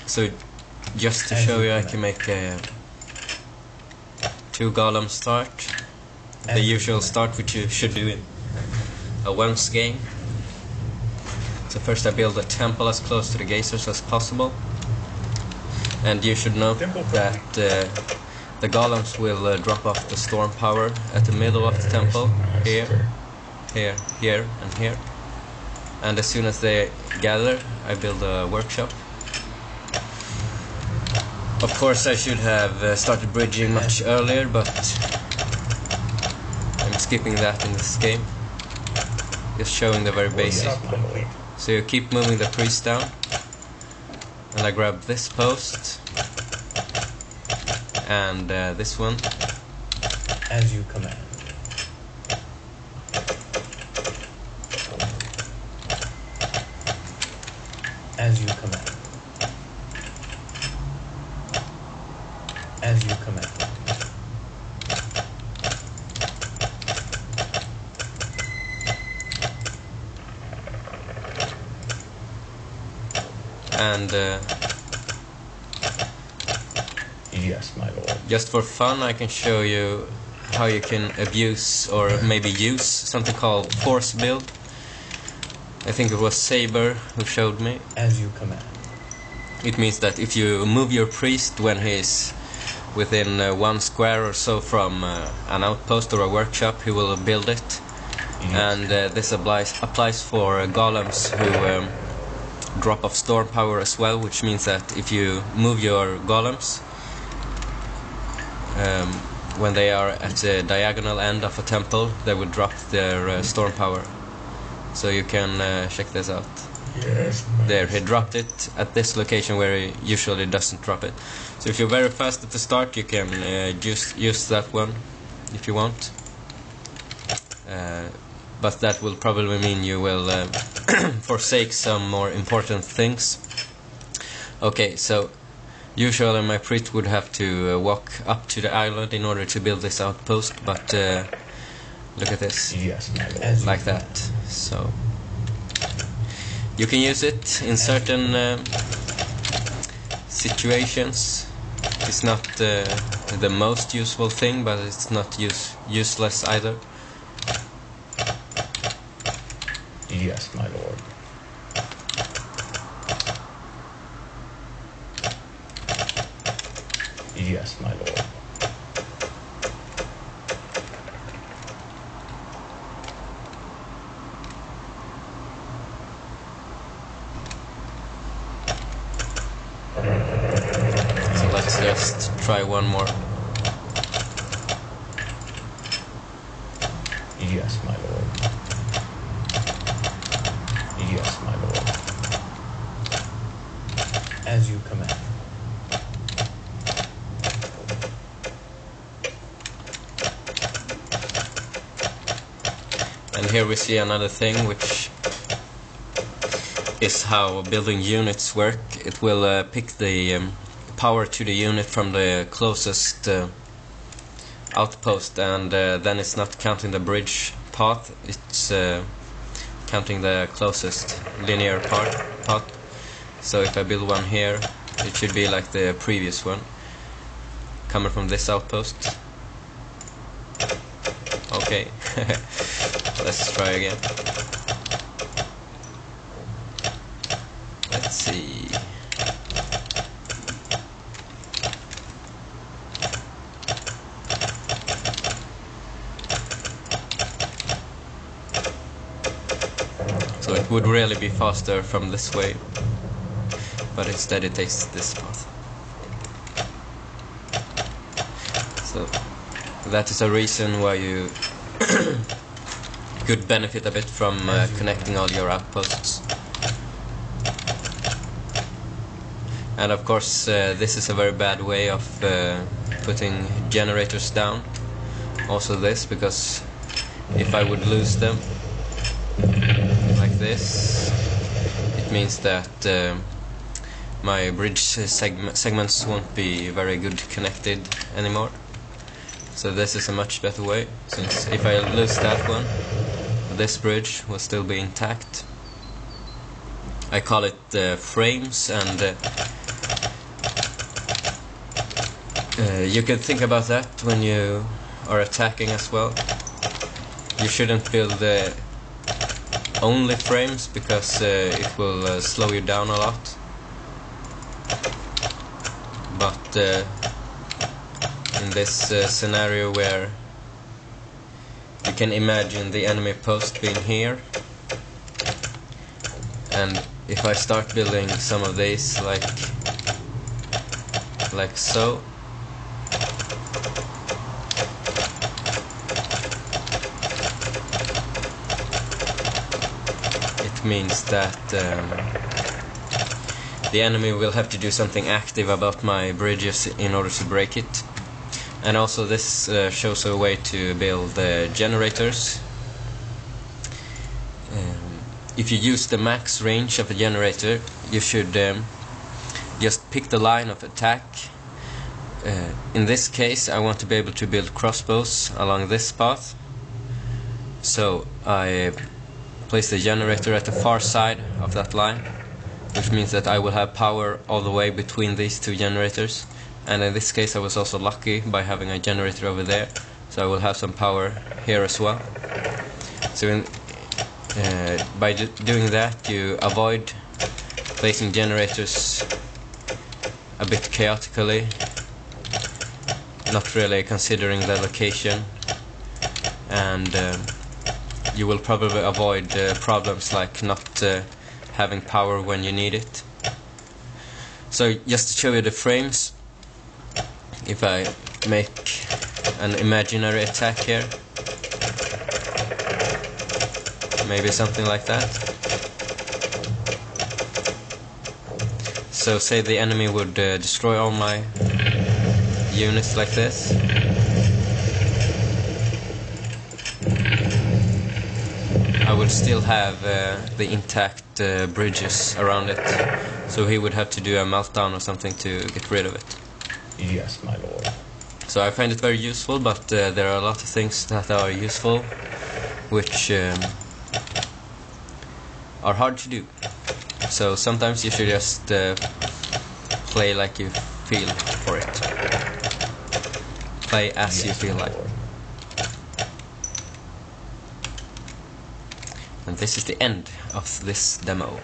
So just to show you, I can make 2 Golem Start, the usual start which you should do in a once game. So first I build a temple as close to the geysers as possible, and you should note that the golems will drop off the storm power at the middle of the temple, here, here, here and here, and as soon as they gather I build a workshop. Of course I should have started bridging much earlier, but I'm skipping that in this game, just showing the very basic. So you keep moving the priest down, and I grab this post and this one. As you command. As you command. As you command. And yes, my lord. just for fun I can show you how you can abuse or maybe use something called force build. I think it was Saber who showed me. As you command. It means that if you move your priest when he's within 1 square or so from an outpost or a workshop, he will build it. Yes. And this applies for golems who drop off storm power as well, which means that if you move your golems when they are at the diagonal end of a temple, they will drop their storm power. So you can check this out. Yes. There, he dropped it at this location where he usually doesn't drop it. So if you're very fast at the start, you can use that one if you want. But that will probably mean you will forsake some more important things. Okay, so usually my priest would have to walk up to the island in order to build this outpost, but look at this. Yes, my lord. Like that. So you can use it in certain situations. It's not the most useful thing, but it's not useless either. Yes, my lord. Yes, my lord. So let's just try one more. Yes, my lord. Yes, my lord. As you command. And here we see another thing, which is how building units work. It will pick the power to the unit from the closest outpost, and then it's not counting the bridge path, it's counting the closest linear path. So if I build one here, it should be like the previous one, coming from this outpost. Okay, let's try again. Let's see. So it would really be faster from this way, but instead it takes this path. So that is a reason why you could benefit a bit from connecting all your outposts. And of course this is a very bad way of putting generators down. Also this, because if I would lose them like this, it means that my bridge segments won't be very good connected anymore. So this is a much better way, since if I lose that one, this bridge will still be intact. I call it frames, and You could think about that when you are attacking as well. You shouldn't build only frames, because it will slow you down a lot. But in this scenario where you can imagine the enemy post being here, and if I start building some of these like so, it means that the enemy will have to do something active about my bridges in order to break it. And also this shows a way to build generators. If you use the max range of a generator, you should just pick the line of attack. In this case, I want to be able to build crossbows along this path, so I place the generator at the far side of that line, which means that I will have power all the way between these two generators. And in this case I was also lucky by having a generator over there, so I will have some power here as well. So by doing that, you avoid placing generators a bit chaotically, not really considering the location, and you will probably avoid problems like not having power when you need it. So just to show you the frames, if I make an imaginary attack here, maybe something like that. So say the enemy would destroy all my units like this. I would still have the intact bridges around it, so he would have to do a meltdown or something to get rid of it. Yes, my lord. So I find it very useful, but there are a lot of things that are useful which are hard to do. So sometimes you should just play like you feel for it. Play as you feel like. And this is the end of this demo.